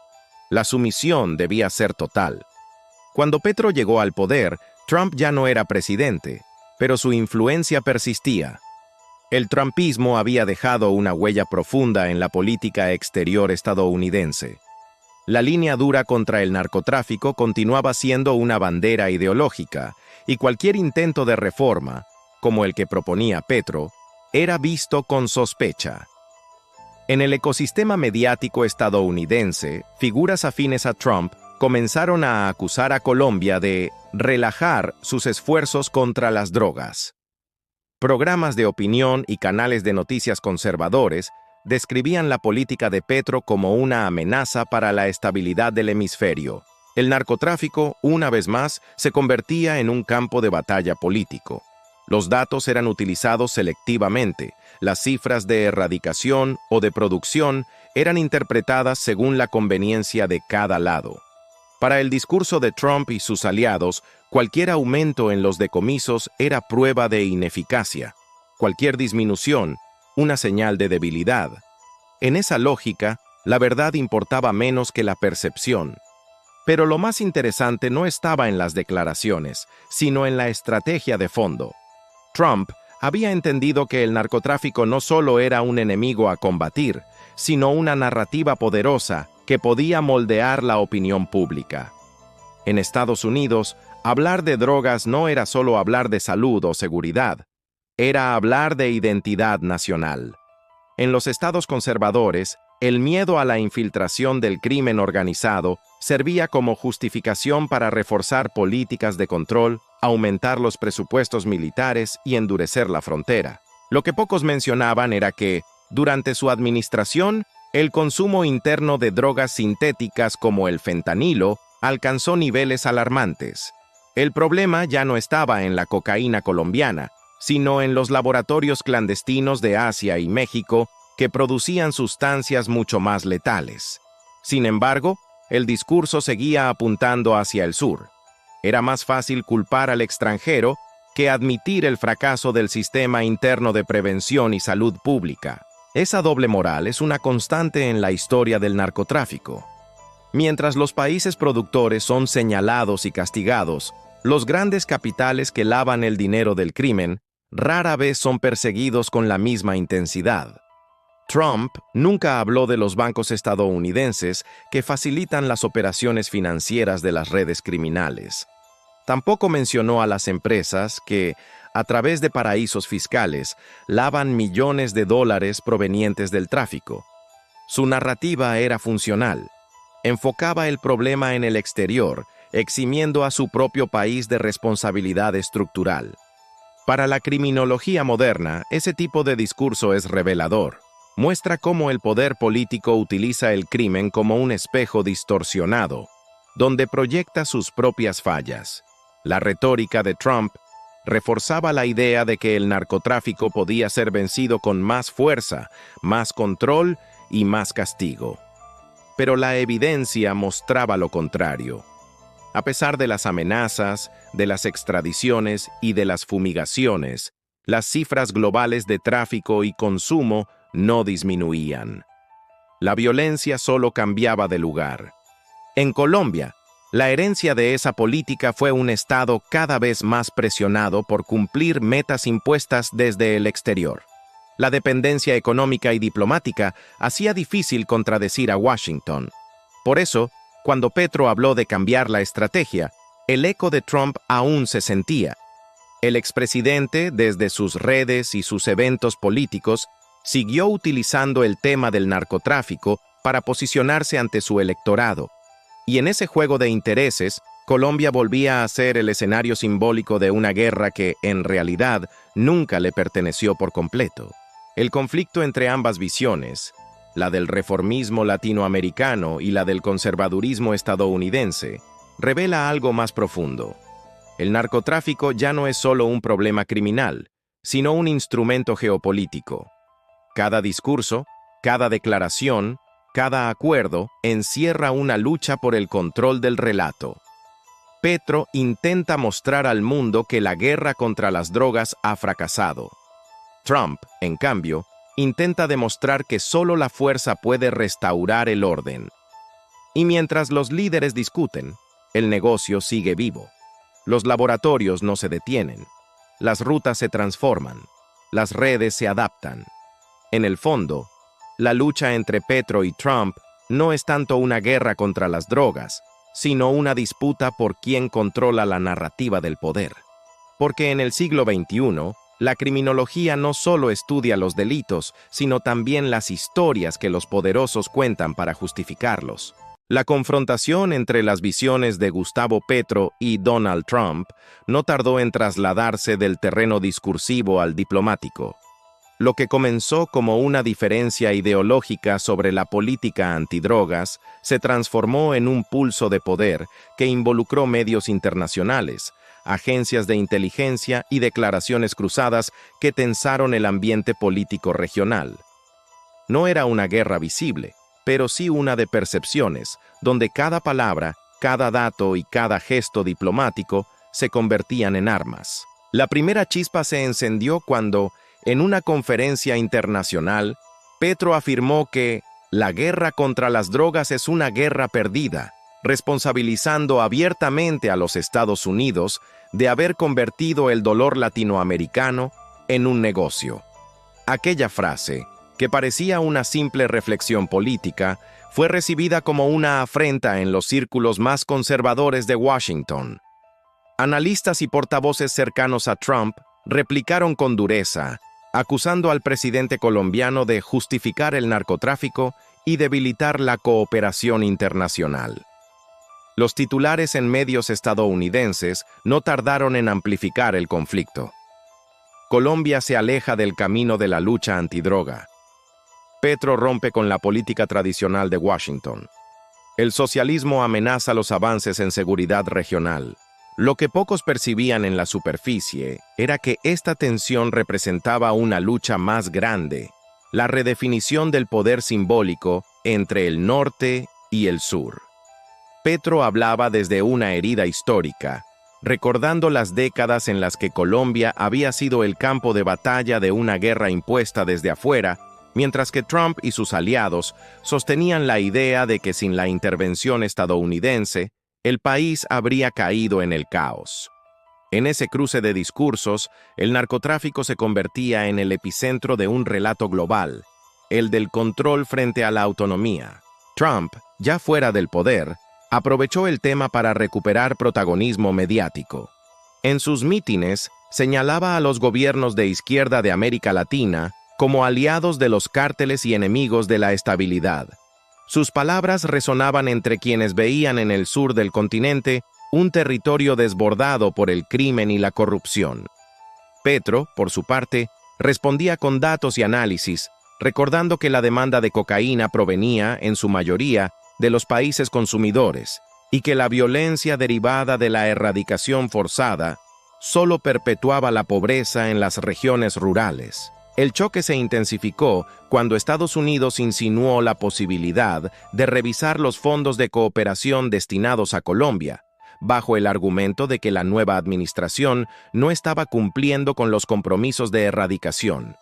La sumisión debía ser total. Cuando Petro llegó al poder, Trump ya no era presidente, pero su influencia persistía. El trumpismo había dejado una huella profunda en la política exterior estadounidense. La línea dura contra el narcotráfico continuaba siendo una bandera ideológica, y cualquier intento de reforma, como el que proponía Petro, era visto con sospecha. En el ecosistema mediático estadounidense, figuras afines a Trump comenzaron a acusar a Colombia de relajar sus esfuerzos contra las drogas. Programas de opinión y canales de noticias conservadores describían la política de Petro como una amenaza para la estabilidad del hemisferio. El narcotráfico, una vez más, se convertía en un campo de batalla político. Los datos eran utilizados selectivamente, las cifras de erradicación o de producción eran interpretadas según la conveniencia de cada lado. Para el discurso de Trump y sus aliados, cualquier aumento en los decomisos era prueba de ineficacia, cualquier disminución, una señal de debilidad. En esa lógica, la verdad importaba menos que la percepción. Pero lo más interesante no estaba en las declaraciones, sino en la estrategia de fondo. Trump había entendido que el narcotráfico no solo era un enemigo a combatir, sino una narrativa poderosa que podía moldear la opinión pública. En Estados Unidos, hablar de drogas no era solo hablar de salud o seguridad, era hablar de identidad nacional. En los estados conservadores, el miedo a la infiltración del crimen organizado servía como justificación para reforzar políticas de control, aumentar los presupuestos militares y endurecer la frontera. Lo que pocos mencionaban era que, durante su administración, el consumo interno de drogas sintéticas como el fentanilo alcanzó niveles alarmantes. El problema ya no estaba en la cocaína colombiana, sino en los laboratorios clandestinos de Asia y México que producían sustancias mucho más letales. Sin embargo, el discurso seguía apuntando hacia el sur. Era más fácil culpar al extranjero que admitir el fracaso del sistema interno de prevención y salud pública. Esa doble moral es una constante en la historia del narcotráfico. Mientras los países productores son señalados y castigados, los grandes capitales que lavan el dinero del crimen rara vez son perseguidos con la misma intensidad. Trump nunca habló de los bancos estadounidenses que facilitan las operaciones financieras de las redes criminales. Tampoco mencionó a las empresas que, a través de paraísos fiscales, lavan millones de dólares provenientes del tráfico. Su narrativa era funcional. Enfocaba el problema en el exterior, eximiendo a su propio país de responsabilidad estructural. Para la criminología moderna, ese tipo de discurso es revelador. Muestra cómo el poder político utiliza el crimen como un espejo distorsionado, donde proyecta sus propias fallas. La retórica de Trump reforzaba la idea de que el narcotráfico podía ser vencido con más fuerza, más control y más castigo. Pero la evidencia mostraba lo contrario. A pesar de las amenazas, de las extradiciones y de las fumigaciones, las cifras globales de tráfico y consumo no disminuían. La violencia solo cambiaba de lugar. En Colombia, la herencia de esa política fue un Estado cada vez más presionado por cumplir metas impuestas desde el exterior. La dependencia económica y diplomática hacía difícil contradecir a Washington. Por eso, cuando Petro habló de cambiar la estrategia, el eco de Trump aún se sentía. El expresidente, desde sus redes y sus eventos políticos, siguió utilizando el tema del narcotráfico para posicionarse ante su electorado. Y en ese juego de intereses, Colombia volvía a ser el escenario simbólico de una guerra que, en realidad, nunca le perteneció por completo. El conflicto entre ambas visiones, la del reformismo latinoamericano y la del conservadurismo estadounidense, revela algo más profundo. El narcotráfico ya no es solo un problema criminal, sino un instrumento geopolítico. Cada discurso, cada declaración, cada acuerdo encierra una lucha por el control del relato. Petro intenta mostrar al mundo que la guerra contra las drogas ha fracasado. Trump, en cambio, intenta demostrar que solo la fuerza puede restaurar el orden. Y mientras los líderes discuten, el negocio sigue vivo. Los laboratorios no se detienen. Las rutas se transforman. Las redes se adaptan. En el fondo, la lucha entre Petro y Trump no es tanto una guerra contra las drogas, sino una disputa por quién controla la narrativa del poder. Porque en el siglo XXI, la criminología no solo estudia los delitos, sino también las historias que los poderosos cuentan para justificarlos. La confrontación entre las visiones de Gustavo Petro y Donald Trump no tardó en trasladarse del terreno discursivo al diplomático. Lo que comenzó como una diferencia ideológica sobre la política antidrogas se transformó en un pulso de poder que involucró medios internacionales, agencias de inteligencia y declaraciones cruzadas que tensaron el ambiente político regional. No era una guerra visible, pero sí una de percepciones, donde cada palabra, cada dato y cada gesto diplomático se convertían en armas. La primera chispa se encendió cuando, en una conferencia internacional, Petro afirmó que la guerra contra las drogas es una guerra perdida, responsabilizando abiertamente a los Estados Unidos de haber convertido el dolor latinoamericano en un negocio. Aquella frase, que parecía una simple reflexión política, fue recibida como una afrenta en los círculos más conservadores de Washington. Analistas y portavoces cercanos a Trump replicaron con dureza, acusando al presidente colombiano de justificar el narcotráfico y debilitar la cooperación internacional. Los titulares en medios estadounidenses no tardaron en amplificar el conflicto. Colombia se aleja del camino de la lucha antidroga. Petro rompe con la política tradicional de Washington. El socialismo amenaza los avances en seguridad regional. Lo que pocos percibían en la superficie era que esta tensión representaba una lucha más grande, la redefinición del poder simbólico entre el norte y el sur. Petro hablaba desde una herida histórica, recordando las décadas en las que Colombia había sido el campo de batalla de una guerra impuesta desde afuera, mientras que Trump y sus aliados sostenían la idea de que sin la intervención estadounidense, el país habría caído en el caos. En ese cruce de discursos, el narcotráfico se convertía en el epicentro de un relato global, el del control frente a la autonomía. Trump, ya fuera del poder, aprovechó el tema para recuperar protagonismo mediático. En sus mítines, señalaba a los gobiernos de izquierda de América Latina como aliados de los cárteles y enemigos de la estabilidad. Sus palabras resonaban entre quienes veían en el sur del continente un territorio desbordado por el crimen y la corrupción. Petro, por su parte, respondía con datos y análisis, recordando que la demanda de cocaína provenía, en su mayoría, de los países consumidores, y que la violencia derivada de la erradicación forzada solo perpetuaba la pobreza en las regiones rurales. El choque se intensificó cuando Estados Unidos insinuó la posibilidad de revisar los fondos de cooperación destinados a Colombia, bajo el argumento de que la nueva administración no estaba cumpliendo con los compromisos de erradicación.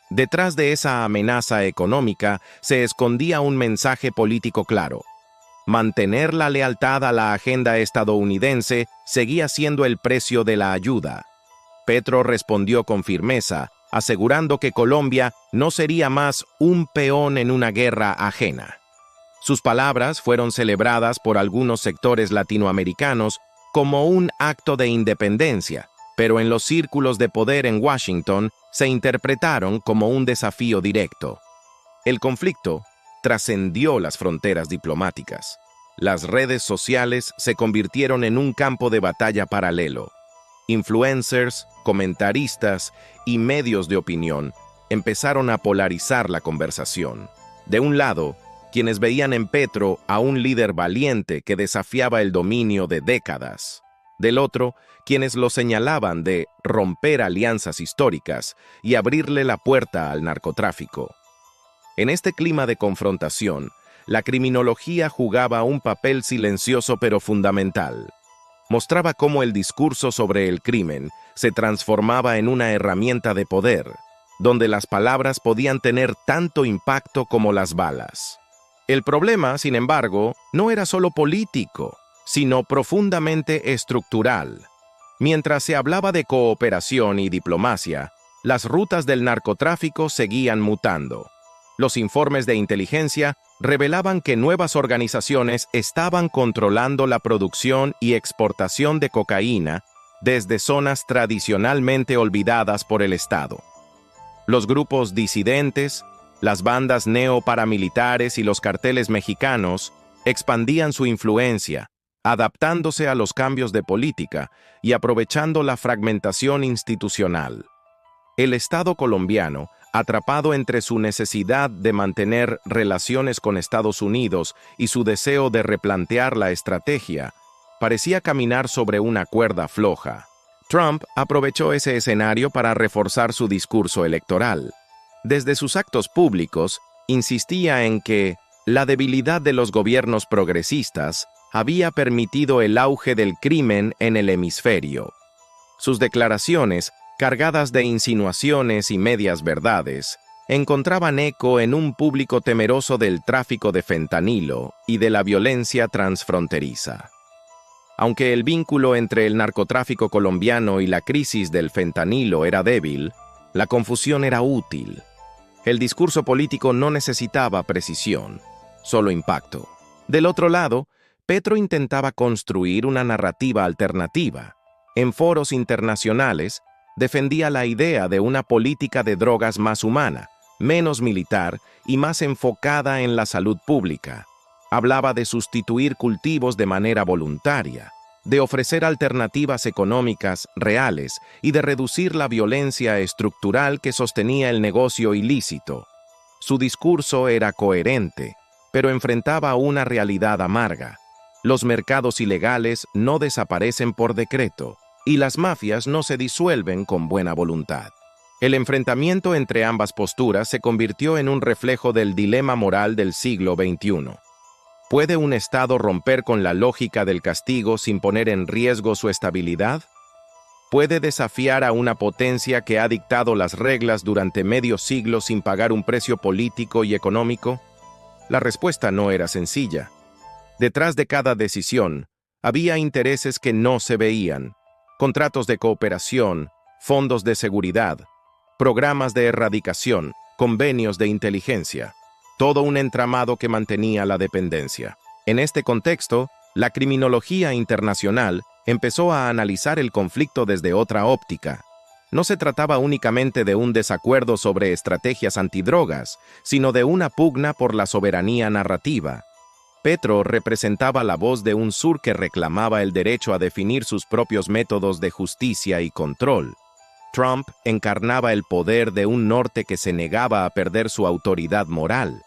Detrás de esa amenaza económica se escondía un mensaje político claro. Mantener la lealtad a la agenda estadounidense seguía siendo el precio de la ayuda. Petro respondió con firmeza, asegurando que Colombia no sería más un peón en una guerra ajena. Sus palabras fueron celebradas por algunos sectores latinoamericanos como un acto de independencia, pero en los círculos de poder en Washington se interpretaron como un desafío directo. El conflicto trascendió las fronteras diplomáticas. Las redes sociales se convirtieron en un campo de batalla paralelo. Influencers, comentaristas y medios de opinión empezaron a polarizar la conversación. De un lado, quienes veían en Petro a un líder valiente que desafiaba el dominio de décadas. Del otro, quienes lo señalaban de romper alianzas históricas y abrirle la puerta al narcotráfico. En este clima de confrontación, la criminología jugaba un papel silencioso pero fundamental. Mostraba cómo el discurso sobre el crimen se transformaba en una herramienta de poder, donde las palabras podían tener tanto impacto como las balas. El problema, sin embargo, no era solo político, sino profundamente estructural. Mientras se hablaba de cooperación y diplomacia, las rutas del narcotráfico seguían mutando. Los informes de inteligencia revelaban que nuevas organizaciones estaban controlando la producción y exportación de cocaína desde zonas tradicionalmente olvidadas por el Estado. Los grupos disidentes, las bandas neoparamilitares y los carteles mexicanos expandían su influencia, adaptándose a los cambios de política y aprovechando la fragmentación institucional. El Estado colombiano, atrapado entre su necesidad de mantener relaciones con Estados Unidos y su deseo de replantear la estrategia, parecía caminar sobre una cuerda floja. Trump aprovechó ese escenario para reforzar su discurso electoral. Desde sus actos públicos, insistía en que la debilidad de los gobiernos progresistas había permitido el auge del crimen en el hemisferio. Sus declaraciones, cargadas de insinuaciones y medias verdades, encontraban eco en un público temeroso del tráfico de fentanilo y de la violencia transfronteriza. Aunque el vínculo entre el narcotráfico colombiano y la crisis del fentanilo era débil, la confusión era útil. El discurso político no necesitaba precisión, solo impacto. Del otro lado, Petro intentaba construir una narrativa alternativa. En foros internacionales, defendía la idea de una política de drogas más humana, menos militar y más enfocada en la salud pública. Hablaba de sustituir cultivos de manera voluntaria, de ofrecer alternativas económicas reales y de reducir la violencia estructural que sostenía el negocio ilícito. Su discurso era coherente, pero enfrentaba una realidad amarga. Los mercados ilegales no desaparecen por decreto, y las mafias no se disuelven con buena voluntad. El enfrentamiento entre ambas posturas se convirtió en un reflejo del dilema moral del siglo XXI. ¿Puede un Estado romper con la lógica del castigo sin poner en riesgo su estabilidad? ¿Puede desafiar a una potencia que ha dictado las reglas durante medio siglo sin pagar un precio político y económico? La respuesta no era sencilla. Detrás de cada decisión, había intereses que no se veían: contratos de cooperación, fondos de seguridad, programas de erradicación, convenios de inteligencia, todo un entramado que mantenía la dependencia. En este contexto, la criminología internacional empezó a analizar el conflicto desde otra óptica. No se trataba únicamente de un desacuerdo sobre estrategias antidrogas, sino de una pugna por la soberanía narrativa. Petro representaba la voz de un sur que reclamaba el derecho a definir sus propios métodos de justicia y control. Trump encarnaba el poder de un norte que se negaba a perder su autoridad moral.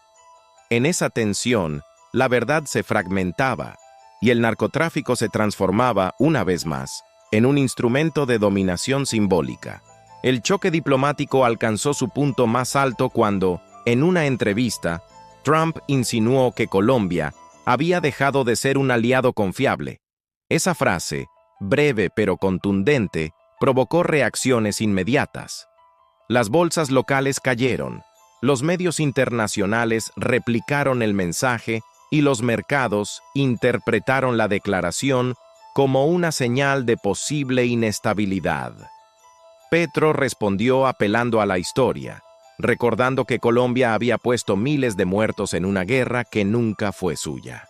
En esa tensión, la verdad se fragmentaba, y el narcotráfico se transformaba, una vez más, en un instrumento de dominación simbólica. El choque diplomático alcanzó su punto más alto cuando, en una entrevista, Trump insinuó que Colombia había dejado de ser un aliado confiable. Esa frase, breve pero contundente, provocó reacciones inmediatas. Las bolsas locales cayeron, los medios internacionales replicaron el mensaje y los mercados interpretaron la declaración como una señal de posible inestabilidad. Petro respondió apelando a la historia, recordando que Colombia había puesto miles de muertos en una guerra que nunca fue suya.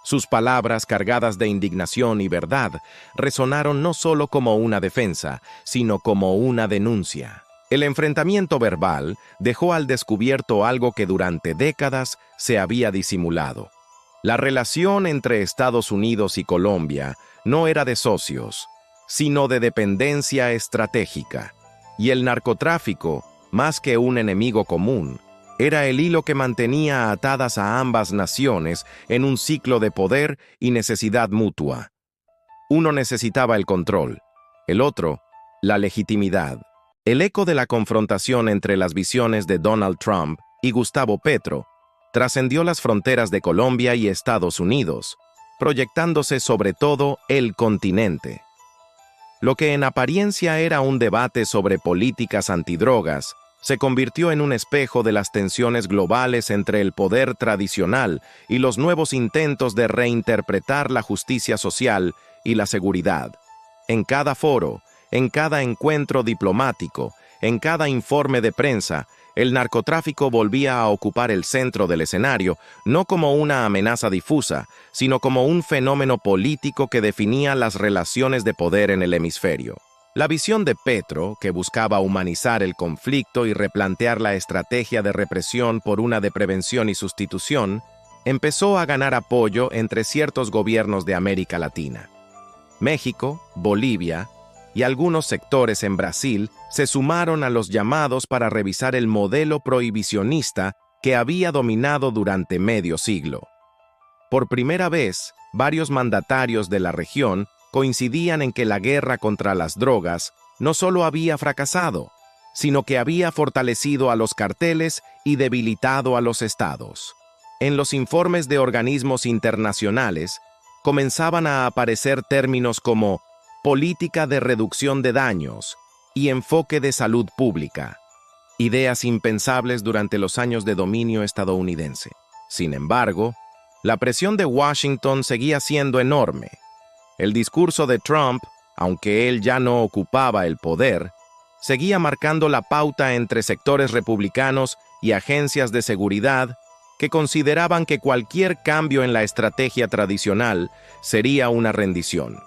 Sus palabras, cargadas de indignación y verdad, resonaron no solo como una defensa, sino como una denuncia. El enfrentamiento verbal dejó al descubierto algo que durante décadas se había disimulado. La relación entre Estados Unidos y Colombia no era de socios, sino de dependencia estratégica. Y el narcotráfico, más que un enemigo común, era el hilo que mantenía atadas a ambas naciones en un ciclo de poder y necesidad mutua. Uno necesitaba el control, el otro, la legitimidad. El eco de la confrontación entre las visiones de Donald Trump y Gustavo Petro trascendió las fronteras de Colombia y Estados Unidos, proyectándose sobre todo el continente. Lo que en apariencia era un debate sobre políticas antidrogas, se convirtió en un espejo de las tensiones globales entre el poder tradicional y los nuevos intentos de reinterpretar la justicia social y la seguridad. En cada foro, en cada encuentro diplomático, en cada informe de prensa, el narcotráfico volvía a ocupar el centro del escenario, no como una amenaza difusa, sino como un fenómeno político que definía las relaciones de poder en el hemisferio. La visión de Petro, que buscaba humanizar el conflicto y replantear la estrategia de represión por una de prevención y sustitución, empezó a ganar apoyo entre ciertos gobiernos de América Latina. México, Bolivia y algunos sectores en Brasil se sumaron a los llamados para revisar el modelo prohibicionista que había dominado durante medio siglo. Por primera vez, varios mandatarios de la región coincidían en que la guerra contra las drogas no solo había fracasado, sino que había fortalecido a los carteles y debilitado a los estados. En los informes de organismos internacionales, comenzaban a aparecer términos como política de reducción de daños y enfoque de salud pública, ideas impensables durante los años de dominio estadounidense. Sin embargo, la presión de Washington seguía siendo enorme. El discurso de Trump, aunque él ya no ocupaba el poder, seguía marcando la pauta entre sectores republicanos y agencias de seguridad que consideraban que cualquier cambio en la estrategia tradicional sería una rendición.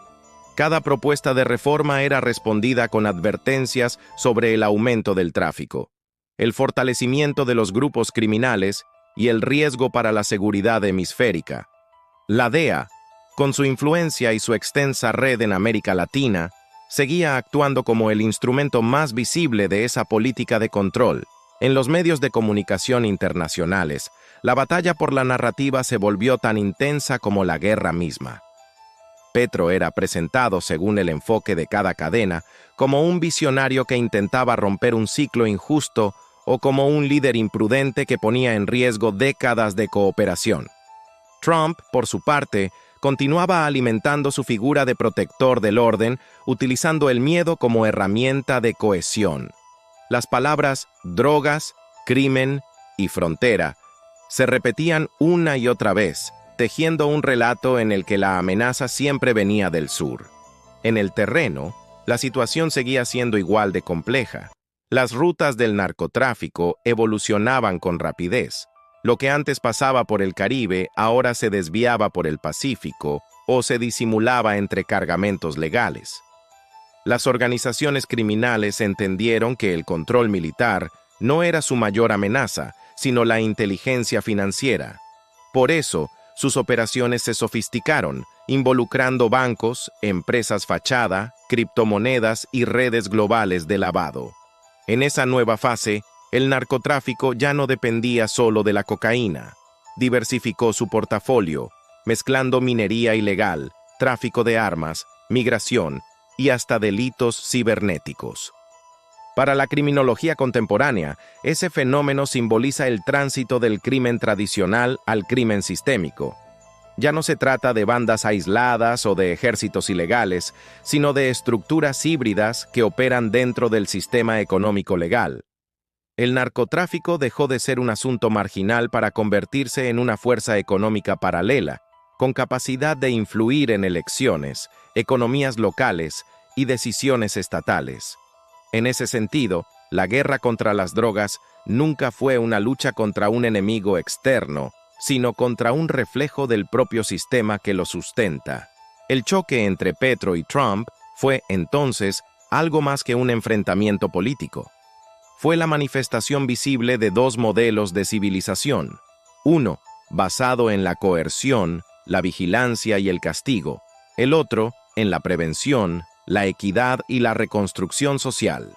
Cada propuesta de reforma era respondida con advertencias sobre el aumento del tráfico, el fortalecimiento de los grupos criminales y el riesgo para la seguridad hemisférica. La DEA, con su influencia y su extensa red en América Latina, seguía actuando como el instrumento más visible de esa política de control, En los medios de comunicación internacionales, la batalla por la narrativa se volvió tan intensa como la guerra misma. Petro era presentado, según el enfoque de cada cadena, como un visionario que intentaba romper un ciclo injusto o como un líder imprudente que ponía en riesgo décadas de cooperación. Trump, por su parte, continuaba alimentando su figura de protector del orden, utilizando el miedo como herramienta de cohesión. Las palabras drogas, crimen y frontera se repetían una y otra vez, tejiendo un relato en el que la amenaza siempre venía del sur. En el terreno, la situación seguía siendo igual de compleja. Las rutas del narcotráfico evolucionaban con rapidez. Lo que antes pasaba por el Caribe ahora se desviaba por el Pacífico o se disimulaba entre cargamentos legales. Las organizaciones criminales entendieron que el control militar no era su mayor amenaza, sino la inteligencia financiera. Por eso, sus operaciones se sofisticaron, involucrando bancos, empresas fachada, criptomonedas y redes globales de lavado. En esa nueva fase, el narcotráfico ya no dependía solo de la cocaína. Diversificó su portafolio, mezclando minería ilegal, tráfico de armas, migración y hasta delitos cibernéticos. Para la criminología contemporánea, ese fenómeno simboliza el tránsito del crimen tradicional al crimen sistémico. Ya no se trata de bandas aisladas o de ejércitos ilegales, sino de estructuras híbridas que operan dentro del sistema económico legal. El narcotráfico dejó de ser un asunto marginal para convertirse en una fuerza económica paralela, con capacidad de influir en elecciones, economías locales y decisiones estatales. En ese sentido, la guerra contra las drogas nunca fue una lucha contra un enemigo externo, sino contra un reflejo del propio sistema que lo sustenta. El choque entre Petro y Trump fue, entonces, algo más que un enfrentamiento político. Fue la manifestación visible de dos modelos de civilización. Uno, basado en la coerción, la vigilancia y el castigo. El otro, en la prevención, la equidad y la reconstrucción social.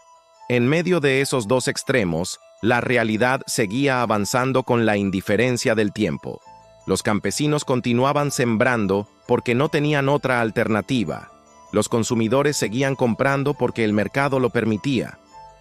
En medio de esos dos extremos, la realidad seguía avanzando con la indiferencia del tiempo. Los campesinos continuaban sembrando porque no tenían otra alternativa. Los consumidores seguían comprando porque el mercado lo permitía.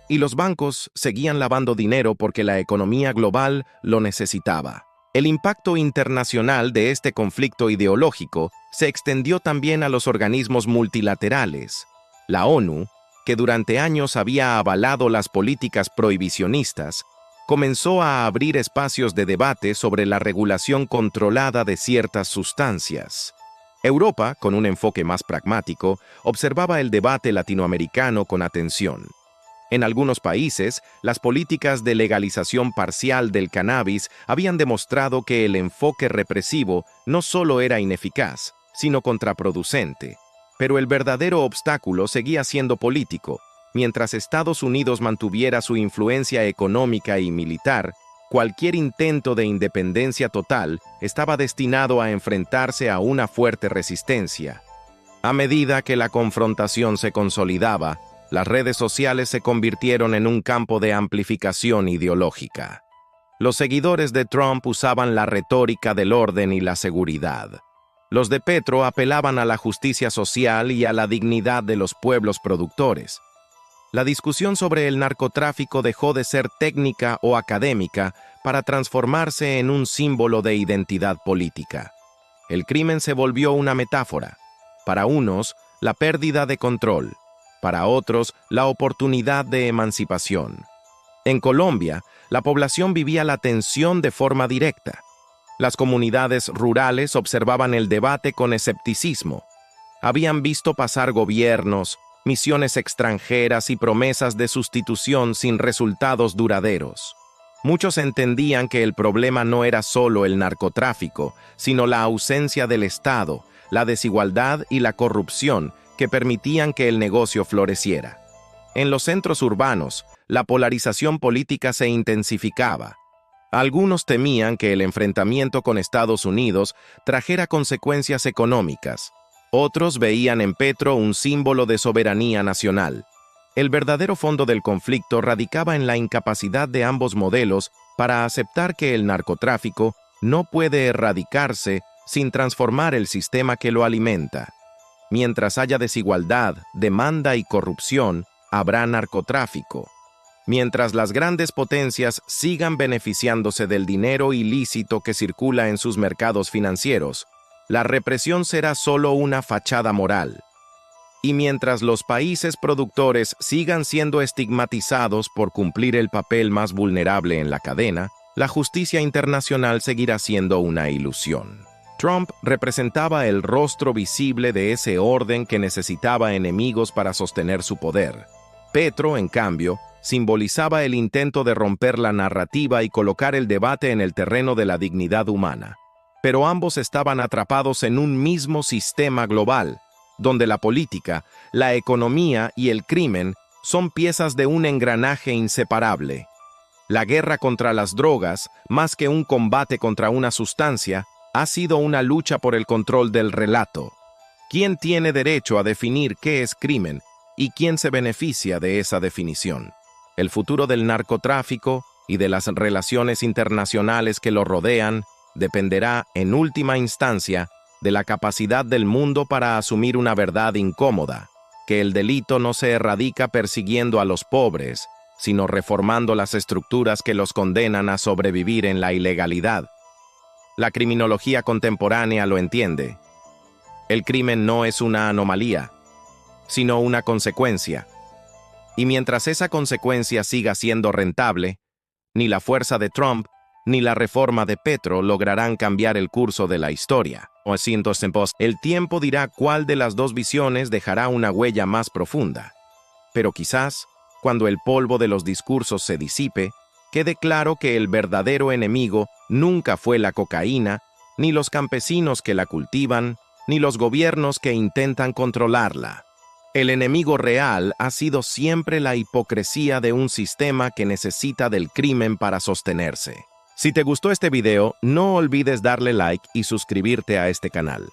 Y los bancos seguían lavando dinero porque la economía global lo necesitaba. El impacto internacional de este conflicto ideológico se extendió también a los organismos multilaterales. La ONU, que durante años había avalado las políticas prohibicionistas, comenzó a abrir espacios de debate sobre la regulación controlada de ciertas sustancias. Europa, con un enfoque más pragmático, observaba el debate latinoamericano con atención. En algunos países, las políticas de legalización parcial del cannabis habían demostrado que el enfoque represivo no solo era ineficaz, sino contraproducente. Pero el verdadero obstáculo seguía siendo político. Mientras Estados Unidos mantuviera su influencia económica y militar, cualquier intento de independencia total estaba destinado a enfrentarse a una fuerte resistencia. A medida que la confrontación se consolidaba, las redes sociales se convirtieron en un campo de amplificación ideológica. Los seguidores de Trump usaban la retórica del orden y la seguridad. Los de Petro apelaban a la justicia social y a la dignidad de los pueblos productores. La discusión sobre el narcotráfico dejó de ser técnica o académica para transformarse en un símbolo de identidad política. El crimen se volvió una metáfora. Para unos, la pérdida de control. Para otros, la oportunidad de emancipación. En Colombia, la población vivía la tensión de forma directa. Las comunidades rurales observaban el debate con escepticismo. Habían visto pasar gobiernos, misiones extranjeras y promesas de sustitución sin resultados duraderos. Muchos entendían que el problema no era solo el narcotráfico, sino la ausencia del Estado, la desigualdad y la corrupción que permitían que el negocio floreciera. En los centros urbanos, la polarización política se intensificaba. Algunos temían que el enfrentamiento con Estados Unidos trajera consecuencias económicas. Otros veían en Petro un símbolo de soberanía nacional. El verdadero fondo del conflicto radicaba en la incapacidad de ambos modelos para aceptar que el narcotráfico no puede erradicarse sin transformar el sistema que lo alimenta. Mientras haya desigualdad, demanda y corrupción, habrá narcotráfico. Mientras las grandes potencias sigan beneficiándose del dinero ilícito que circula en sus mercados financieros, la represión será solo una fachada moral. Y mientras los países productores sigan siendo estigmatizados por cumplir el papel más vulnerable en la cadena, la justicia internacional seguirá siendo una ilusión. Trump representaba el rostro visible de ese orden que necesitaba enemigos para sostener su poder. Petro, en cambio, simbolizaba el intento de romper la narrativa y colocar el debate en el terreno de la dignidad humana. Pero ambos estaban atrapados en un mismo sistema global, donde la política, la economía y el crimen son piezas de un engranaje inseparable. La guerra contra las drogas, más que un combate contra una sustancia, ha sido una lucha por el control del relato. ¿Quién tiene derecho a definir qué es crimen y quién se beneficia de esa definición? El futuro del narcotráfico y de las relaciones internacionales que lo rodean dependerá, en última instancia, de la capacidad del mundo para asumir una verdad incómoda, que el delito no se erradica persiguiendo a los pobres, sino reformando las estructuras que los condenan a sobrevivir en la ilegalidad. La criminología contemporánea lo entiende. El crimen no es una anomalía, sino una consecuencia. Y mientras esa consecuencia siga siendo rentable, ni la fuerza de Trump ni la reforma de Petro lograrán cambiar el curso de la historia. El tiempo dirá cuál de las dos visiones dejará una huella más profunda. Pero quizás, cuando el polvo de los discursos se disipe, quede claro que el verdadero enemigo nunca fue la cocaína, ni los campesinos que la cultivan, ni los gobiernos que intentan controlarla. El enemigo real ha sido siempre la hipocresía de un sistema que necesita del crimen para sostenerse. Si te gustó este video, no olvides darle like y suscribirte a este canal.